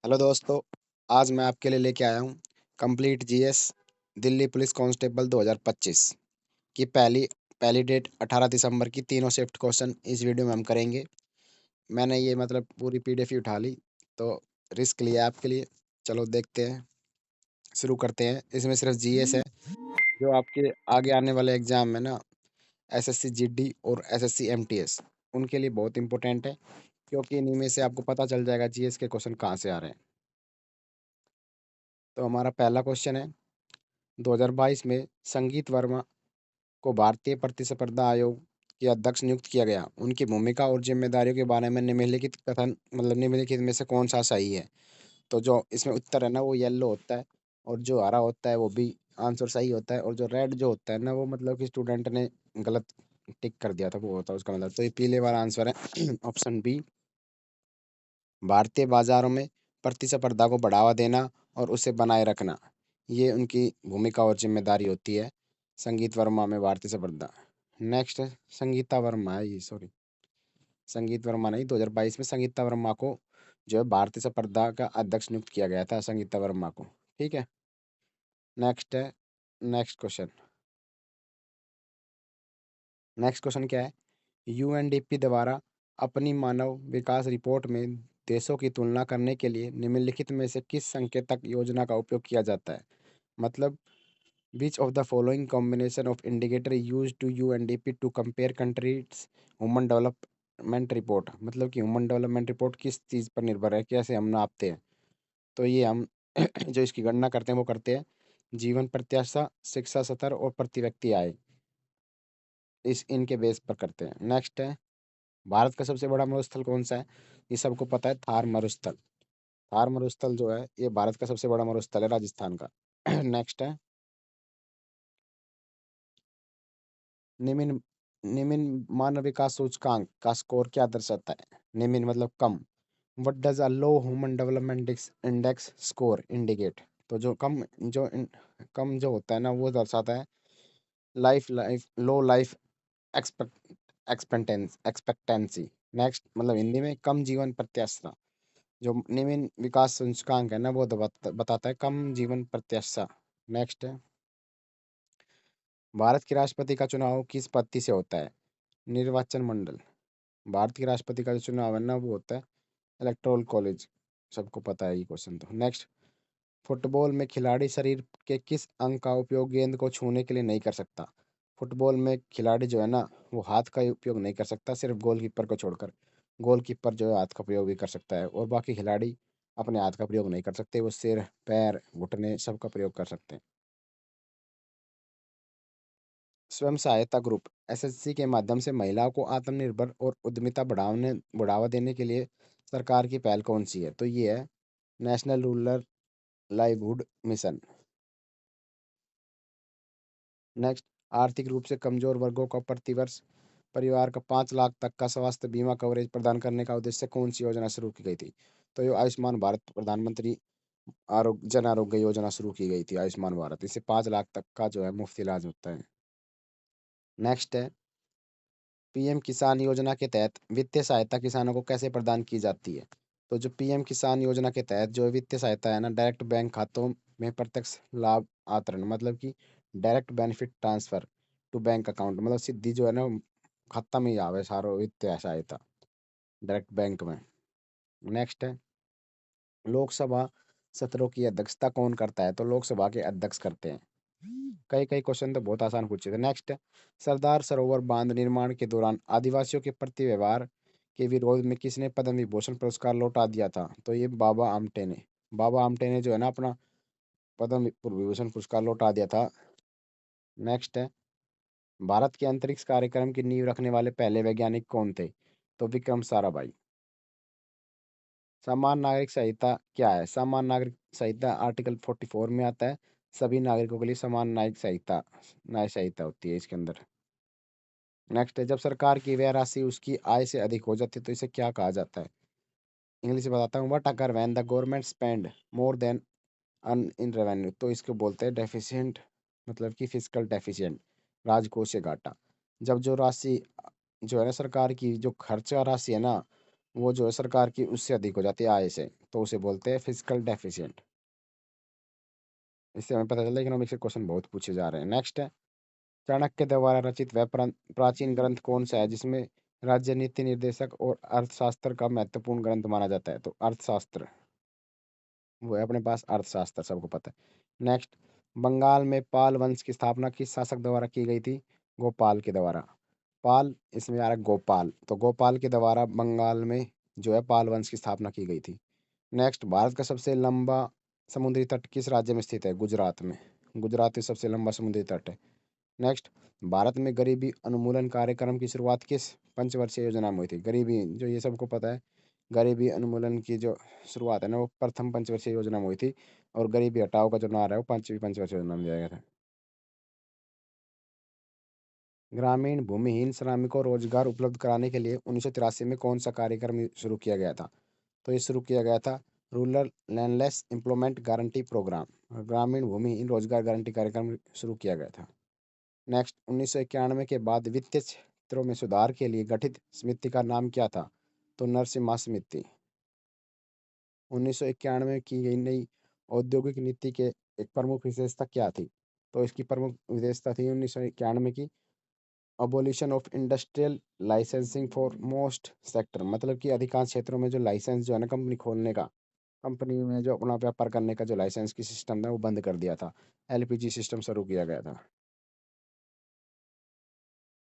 Hello दोस्तों, आज मैं आपके लिए लेके आया हूँ complete GS Delhi police constable 2025 की पहली पहली डेट 18 दिसंबर की तीनों शिफ्ट क्वेश्चन इस वीडियो में हम करेंगे। मैंने ये मतलब पूरी पीडीएफ ही उठा ली, तो रिस्क लिया आपके लिए। चलो देखते हैं, शुरू करते हैं। इसमें सिर्फ जीएस है, जो आपके आगे आने वाले एग्जाम में ना एसएससी जीडी और एसएससी एमटीएस उनके लिए बहुत इंपॉर्टेंट है, क्योंकि इन्हीं में से आपको पता चल जाएगा जीएस के क्वेश्चन कहाँ से आ रहे हैं। तो हमारा पहला क्वेश्चन है, 2022 में संगीत वर्मा को भारतीय प्रतिस्पर्धा आयोग के अध्यक्ष नियुक्त किया गया। उनकी भूमिका और जिम्मेदारियों के बारे में निम्नलिखित कथन मतलब निम्नलिखित में से कौन सा सही है? तो जो इसमें उत्तर है ना वो येलो होता है, और जो हरा होता है वो भी आंसर सही होता है, और जो रेड जो होता है ना वो मतलब कि स्टूडेंट ने गलत टिक कर दिया था, वो होता है उसका मतलब। तो ये पीले वाला आंसर है ऑप्शन बी। भारतीय बाजारों में प्रतिस्पर्धा को बढ़ावा देना और उसे बनाए रखना, ये उनकी भूमिका और जिम्मेदारी होती है। संगीत वर्मा में भारतीय स्पर्धा। नेक्स्ट है संगीता वर्मा है ये, सॉरी, संगीत वर्मा नहीं, 2022 में संगीता वर्मा को जो है भारतीय स्पर्धा का अध्यक्ष नियुक्त किया गया था, संगीता वर्मा को। ठीक है। नेक्स्ट है, नेक्स्ट क्वेश्चन। नेक्स्ट क्वेश्चन क्या है? यूएनडीपी द्वारा अपनी मानव विकास रिपोर्ट में देशों की तुलना करने के लिए निम्नलिखित में से किस संकेतक योजना का उपयोग किया जाता है? मतलब which of the following combination of indicator use to UNDP to compare countries human development report, मतलब कि ह्यूमन डेवलपमेंट रिपोर्ट किस चीज़ पर निर्भर है, कैसे हम नापते हैं? तो ये हम जो इसकी गणना करते हैं वो करते हैं जीवन प्रत्याशा, शिक्षा स्तर और प्रति व्यक्ति आय, इस इनके बेस पर करते हैं। नेक्स्ट है, भारत का सबसे बड़ा मरुस्थल कौन सा है? ये सबको पता है, थार मरुस्थल। थार मरुस्थल जो है ये भारत का सबसे बड़ा मरुस्थल है, राजस्थान का। नेक्स्ट है, निम्न निम्न मानव विकास सूचकांक का स्कोर क्या दर्शाता है? निम्न मतलब कम। What does a low human development index score indicate? तो जो कम कम जो होता है ना वो दर्शाता है लाइफ लाइफ लो लाइफ एक्सपेक्ट एक्सपेक्टेंसी। नेक्स्ट मतलब हिंदी में कम जीवन प्रत्याशा। जो निम्न विकास सूचकांक है ना वो बताता है कम जीवन प्रत्याशा। नेक्स्ट है, भारत के राष्ट्रपति का चुनाव किस पद्धति से होता है? निर्वाचन मंडल। भारत के राष्ट्रपति का जो चुनाव है ना वो होता है इलेक्टोरल कॉलेज, सबको पता है ये क्वेश्चन। तो नेक्स्ट, फुटबॉल में खिलाड़ी शरीर के किस अंग का उपयोग गेंद को छूने के लिए नहीं कर सकता? फुटबॉल में खिलाड़ी जो है ना वो हाथ का ही उपयोग नहीं कर सकता, सिर्फ गोलकीपर को छोड़कर। गोलकीपर जो है हाथ का प्रयोग भी कर सकता है, और बाकी खिलाड़ी अपने हाथ का प्रयोग नहीं कर सकते, वो सिर, पैर, घुटने सबका प्रयोग कर सकते हैं। स्वयं सहायता ग्रुप एसएससी के माध्यम से महिलाओं को आत्मनिर्भर और उद्यमिता बढ़ावा देने के लिए सरकार की पहल कौन सी है? तो ये है national rural livelihood mission. Next, आर्थिक रूप से कमजोर वर्गों को प्रतिवर्ष परिवार का 5 लाख तक का स्वास्थ्य बीमा कवरेज प्रदान करने का उद्देश्य कौन सी योजना शुरू की गई थी? तो ये आयुष्मान भारत प्रधानमंत्री आरोग्य जन आरोग्य योजना शुरू की गई थी, आयुष्मान भारत। इससे 5 लाख तक का जो है मुफ्त इलाज होता है। नेक्स्ट है, पीएम किसान योजना के तहत वित्तीय सहायता किसानों को कैसे प्रदान की जाती है? तो जो पीएम किसान योजना के तहत जो वित्तीय सहायता है ना, डायरेक्ट बैंक खातों में प्रत्यक्ष लाभ अंतरण, मतलब कि direct benefit transfer to bank account, मतलब सीधी जो है ना खाता में ही आवे सारो वित्तीय सहायता डायरेक्ट बैंक में। नेक्स्ट है, लोकसभा सत्रों की अध्यक्षता कौन करता है? तो लोकसभा के अध्यक्ष करते हैं। कई कई क्वेश्चन तो बहुत आसान पूछे थे। नेक्स्ट, सरदार सरोवर बांध निर्माण के दौरान आदिवासियों के प्रति व्यवहार के विरोध में किसने पद्म विभूषण पुरस्कार लौटा दिया था? तो ये बाबा आमटे ने। बाबा आमटे ने जो है ना अपना पद्म विभूषण पुरस्कार लौटा दिया था। नेक्स्ट है, भारत के अंतरिक्ष कार्यक्रम की नींव रखने वाले पहले वैज्ञानिक कौन थे? तो विक्रम साराभाई। समान नागरिक संहिता क्या है? समान नागरिक संहिता आर्टिकल 44 में आता है, सभी नागरिकों के लिए समान न्याय संहिता होती है इसके अंदर। नेक्स्ट है, जब सरकार की व्यय राशि उसकी आय से अधिक हो जाती है तो इसे क्या कहा जाता है? इंग्लिश में बताता हूँ, what occur when the government spend more than earn in revenue, तो इसको बोलते हैं डेफिशिएंट, मतलब कि फिजिकल डेफिशिएंट, राजकोषीय घाटा। जब जो राशि जो है ना सरकार की जो खर्चा राशि है ना वो जो है सरकार की उससे अधिक हो जाती है आय से, तो उसे बोलते हैं फिजिकल डेफिशिएंट। इससे हमें पता चलता है इकोनॉमिक्स के क्वेश्चन बहुत पूछे जा रहे हैं। नेक्स्ट है, चाणक्य द्वारा रचित वह प्राचीन ग्रंथ कौन सा है जिसमें राज्य नीति निर्देशक और अर्थशास्त्र का महत्वपूर्ण ग्रंथ माना जाता है? तो अर्थशास्त्र, वो है अपने पास अर्थशास्त्र, सबको पता है। नेक्स्ट, बंगाल में पाल वंश की स्थापना किस शासक द्वारा की गई थी? गोपाल के द्वारा। पाल, इसमें आ रहा है गोपाल, तो गोपाल के द्वारा बंगाल में जो है पाल वंश की स्थापना की गई थी। नेक्स्ट, भारत का सबसे लंबा समुद्री तट किस राज्य में स्थित है? गुजरात में। गुजरात में सबसे लंबा समुद्री तट है। नेक्स्ट, भारत में गरीबी उन्मूलन कार्यक्रम की शुरुआत किस पंचवर्षीय योजना में हुई थी? गरीबी, जो ये सबको पता है, गरीबी उन्मूलन की जो शुरुआत है ना, वो प्रथम पंचवर्षीय योजना में हुई थी। और गरीबी हटाओ का जो नारा है वो पांचवी पंचवर्षीय योजना में दिया गया था। ग्रामीण भूमिहीन श्रमिकों को रोजगार उपलब्ध कराने के लिए 1983 में कौन सा कार्यक्रम शुरू किया गया था? तो ये शुरू किया गया था rural landless employment guarantee programme. ग्रामीण भूमिहीन रोजगार गारंटी कार्यक्रम शुरू किया गया था। नेक्स्ट, 1991 के बाद वित्तीय क्षेत्रों में सुधार के लिए गठित समिति का नाम क्या था? तो नरसिम्हा समिति। 1991 में की गई नई औद्योगिक नीति के एक प्रमुख विशेषता क्या थी? तो इसकी प्रमुख विशेषता थी 1991 की abolition of industrial licensing for most sector, मतलब कि अधिकांश क्षेत्रों में जो लाइसेंस जो है ना कंपनी खोलने का, कंपनी में जो अपना व्यापार करने का जो लाइसेंस की सिस्टम था वो बंद कर दिया था। एलपीजी सिस्टम शुरू किया गया था।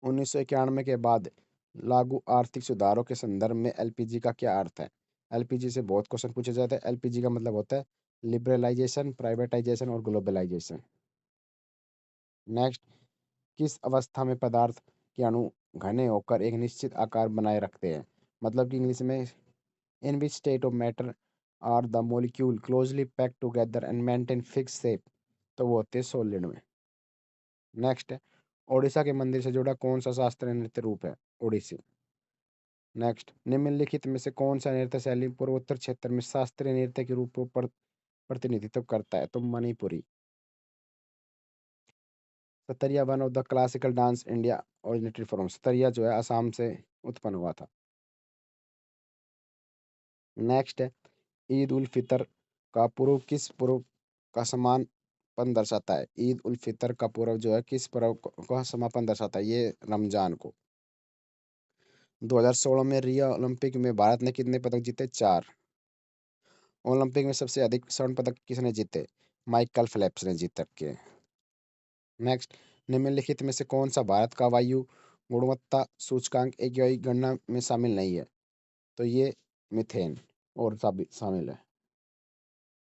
1991 के बाद लागू आर्थिक सुधारों के संदर्भ में एलपीजी का क्या अर्थ है? एलपीजी से बहुत क्वेश्चन पूछे जाते हैं। एलपीजी का मतलब होता है लिबरलाइजेशन, प्राइवेटाइजेशन और ग्लोबलाइजेशन। नेक्स्ट, किस अवस्था में पदार्थ के अणु घने होकर एक निश्चित आकार बनाए रखते हैं? मतलब कि इंग्लिश में, in which state of matter are the molecule closely packed together and maintain fix shape? तो वो होते हैं सॉलिड में। नेक्स्ट है, ओडिशा के मंदिर से जुड़ा कौन सा शास्त्रीय नृत्य रूप है? ओडिसी। नेक्स्ट, निम्नलिखित में से कौन सा नृत्य शैली पूर्वोत्तर क्षेत्र में शास्त्रीय नृत्य के रूप पर प्रतिनिधित्व करता है? तो Manipuri. Sattriya one of the classical dance India originated from, Sattriya जो है असम से उत्पन्न हुआ था। नेक्स्ट है, ईद उल फितर का पूर्व किस पूर्व का समापन दर्शाता है? ईद उल फितर का पूर्व जो है किस पर्व का समापन दर्शाता है? ये रमजान को। 2016 में रियो ओलंपिक में भारत ने कितने पदक जीते? 4। ओलंपिक में सबसे अधिक स्वर्ण पदक किसने जीते? माइकल फेल्प्स ने जीत रखे। नेक्स्ट, निम्नलिखित में से कौन सा भारत का वायु गुणवत्ता सूचकांक AQI गणना में शामिल नहीं है? तो ये मीथेन और शामिल है।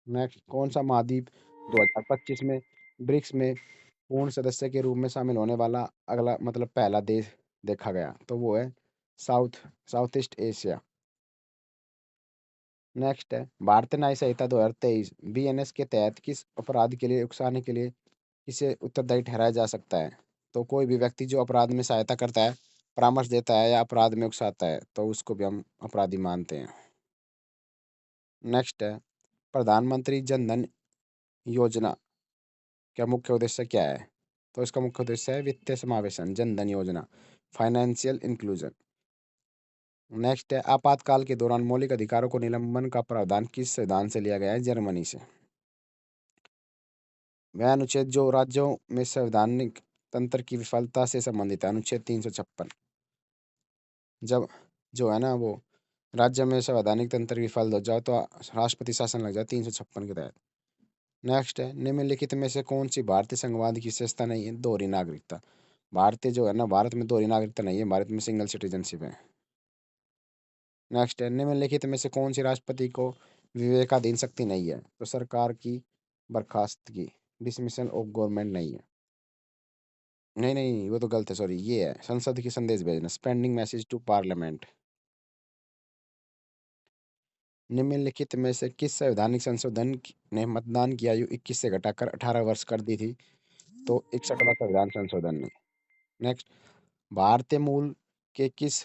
नेक्स्ट, कौन सा महाद्वीप 2025 में ब्रिक्स में पूर्ण सदस्य के रूप में शामिल होने वाला अगला, मतलब पहला देश देखा गया? तो वो है south south east Asia. Next है, भारतीय न्याय संहिता 2023 BNS के तहत किस अपराध के लिए उकसाने के लिए किसे उत्तरदायी ठहराया जा सकता है? तो कोई भी व्यक्ति जो अपराध में सहायता करता है, परामर्श देता है या अपराध में उकसाता है, तो उसको भी हम अपराधी मानते हैं। नेक्स्ट है, प्रधानमंत्री जन धन योजना का मुख्य उद्देश्य क्या है? तो इसका मुख्य उद्देश्य है वित्तीय समावेशन, जन धन योजना, फाइनेंशियल इंक्लूजन। नेक्स्ट है, आपातकाल के दौरान मौलिक अधिकारों को निलंबन का प्रावधान किस संविधान से लिया गया है? जर्मनी से। वह अनुच्छेद जो राज्यों में संवैधानिक तंत्र की विफलता से संबंधित है, अनुच्छेद 356। जब जो है ना वो राज्य में संवैधानिक तंत्र विफल हो जाए तो राष्ट्रपति शासन लग जाए, 356 के तहत। नेक्स्ट है, निम्नलिखित में से कौन सी भारतीय संघवाद की विशेषता नहीं है? दोहरी नागरिकता। भारतीय जो है ना, भारत में दोहरी नागरिकता नहीं है, भारत में सिंगल सिटीजनशिप है। नेक्स्ट है, निम्नलिखित में से कौन सी राष्ट्रपति को विवेकाधीन शक्ति नहीं है? तो सरकार की बर्खास्तगी, डिसमिसल ऑफ गवर्नमेंट नहीं है। नहीं नहीं, वो तो गलत है, सॉरी, ये है संसद की संदेश भेजना, स्पेंडिंग मैसेज टू पार्लियामेंट। निम्नलिखित में से किस संवैधानिक संशोधन ने मतदान की आयु 21 से घटाकर 18 वर्ष कर दी थी? तो 61वां संविधान संशोधन ने। नेक्स्ट, भारतीय मूल के किस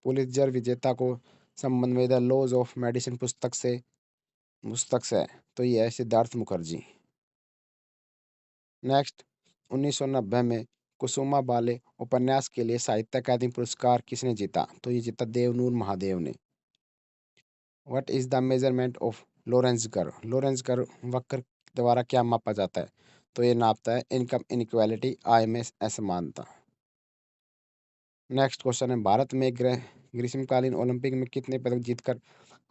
पुलित्जर विजेता को संबंध में द लॉज ऑफ मेडिसिन पुस्तक से है? तो ये है सिद्धार्थ मुखर्जी। नेक्स्ट, 1990 में कुसुमा बाले उपन्यास के लिए साहित्य अकादमी पुरस्कार किसने जीता? तो ये जीता देवनूर महादेव ने। What is the measurement of Lorentz curve? Lorentz curve वक्र द्वारा क्या मापा जाता है? तो ये नापता है इनकम इनक्वालिटी, आय में असमानता। नेक्स्ट क्वेश्चन है, भारत में ग्रीष्मकालीन ओलंपिक में कितने पदक जीतकर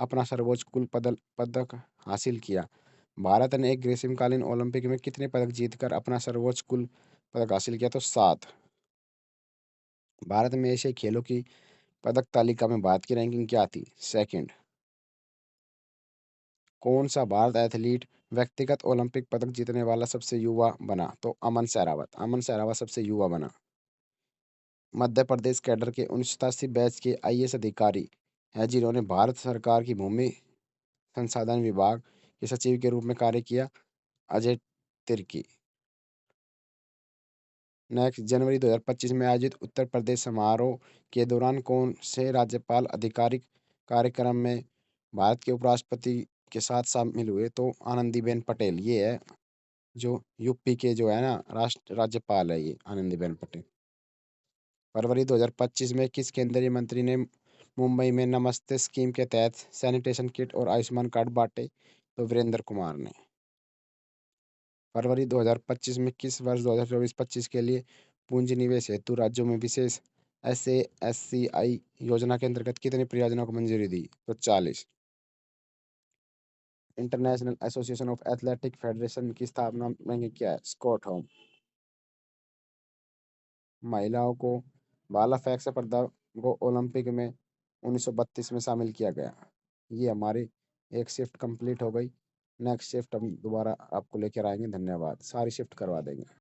अपना सर्वोच्च कुल पदक हासिल किया? भारत ने एक ग्रीष्मकालीन ओलंपिक में कितने पदक जीतकर अपना सर्वोच्च कुल पदक हासिल किया? तो 7। भारत में एशियाई खेलों की पदक तालिका में भारत की रैंकिंग क्या थी? सेकंड। कौन सा भारत एथलीट व्यक्तिगत ओलंपिक पदक जीतने वाला सबसे युवा बना? तो अमन सहरावत। अमन सहरावत सबसे युवा बना। मध्य प्रदेश कैडर के 1987 बैच के आईएएस अधिकारी हैं जिन्होंने भारत सरकार की भूमि संसाधन विभाग के सचिव के रूप में कार्य किया? अजय तिर्की। नेक्स्ट, जनवरी 2025 में आयोजित उत्तर प्रदेश समारोह के दौरान कौन से राज्यपाल आधिकारिक कार्यक्रम में भारत के उपराष्ट्रपति के साथ शामिल हुए? तो आनंदीबेन पटेल। ये है जो यूपी के जो है ना राष्ट्र राज्यपाल है, ये आनंदीबेन पटेल। फरवरी 2025 में किस केंद्रीय मंत्री ने मुंबई में नमस्ते स्कीम के तहत सैनिटेशन किट और आयुष्मान कार्ड बांटे? तो वीरेंद्र कुमार ने। फरवरी 2025 में किस वर्ष 2024-25 के लिए पूंजी निवेश हेतु राज्यों में विशेष SASCI योजना के अंतर्गत कितनी परियोजनाओं को मंजूरी दी? तो 40। International association of athletic federation की स्थापना में क्या है? स्कॉटहोम। महिलाओं को भाला फेंक स्पर्धा को ओलंपिक में 1932 में शामिल किया गया। ये हमारी एक शिफ्ट कंप्लीट हो गई। नेक्स्ट शिफ्ट हम दोबारा आपको लेकर आएंगे। धन्यवाद। सारी शिफ्ट करवा देंगे।